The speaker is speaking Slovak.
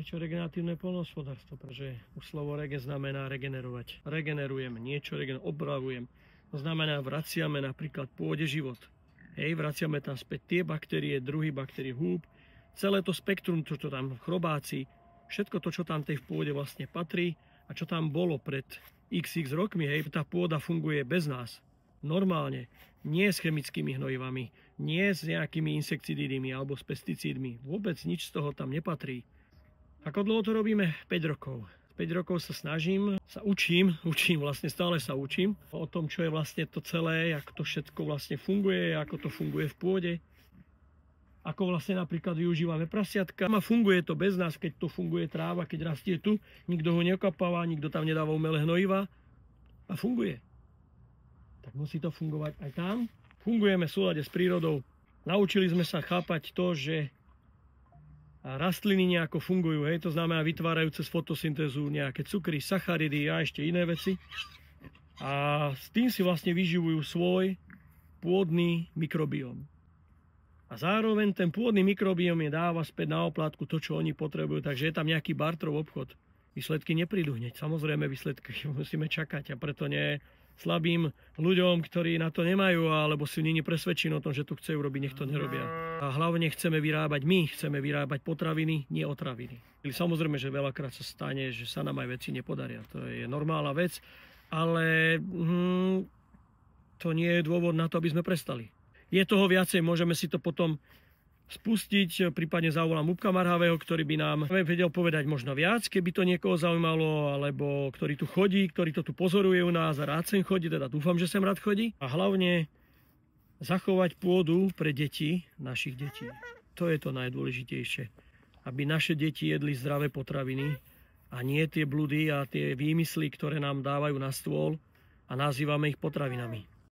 Prečo regeneratívne poľnohospodárstvo? Pretože už slovo rege znamená regenerovať. Regenerujeme niečo, opravujem. To znamená, vraciame napríklad pôde život. Hej, vraciame tam späť tie baktérie, druhy baktérií, húb, celé to spektrum, čo tam chrobáci, všetko to, čo tam tej v pôde vlastne patrí a čo tam bolo pred XX rokmi, hej, tá pôda funguje bez nás. Normálne, nie s chemickými hnojivami, nie s nejakými insekticídmi alebo s pesticídmi. Vôbec nič z toho tam nepatrí. Ako dlho to robíme? 5 rokov. 5 rokov sa snažím, učím, vlastne stále sa učím o tom, čo je vlastne to celé, ako to všetko vlastne funguje, ako to funguje v pôde. Ako vlastne napríklad využívame prasiatka. A funguje to bez nás, keď to funguje tráva, keď rastie tu, nikto ho neokapáva, nikto tam nedáva umelé hnojiva a funguje. Tak musí to fungovať aj tam. Fungujeme v súlade s prírodou. Naučili sme sa chápať to, že rastliny nejako fungujú, hej, to znamená vytvárajú cez fotosyntézu nejaké cukry, sacharidy a ešte iné veci. A s tým si vlastne vyživujú svoj pôdny mikrobióm. A zároveň ten pôdny mikrobióm je dáva späť na oplátku to, čo oni potrebujú, takže je tam nejaký bartrov obchod. Výsledky neprídu hneď, samozrejme výsledky musíme čakať a preto nie slabým ľuďom, ktorí na to nemajú, alebo si není presvedčení o tom, že to chcú robiť, nech to nerobia. A hlavne chceme vyrábať potraviny, nie otraviny. Samozrejme, že veľakrát sa stane, že sa nám aj veci nepodaria. To je normálna vec, ale to nie je dôvod na to, aby sme prestali. Je toho viacej, môžeme si to potom spustiť, prípadne zavolám Úbka Marhavého, ktorý by nám vedel povedať možno viac, keby to niekoho zaujímalo, alebo ktorý tu chodí, ktorý to tu pozoruje u nás a rád sem chodí, teda dúfam, že sem rád chodí. A hlavne zachovať pôdu pre deti, našich detí. To je to najdôležitejšie. Aby naše deti jedli zdravé potraviny a nie tie bludy a tie výmysly, ktoré nám dávajú na stôl a nazývame ich potravinami.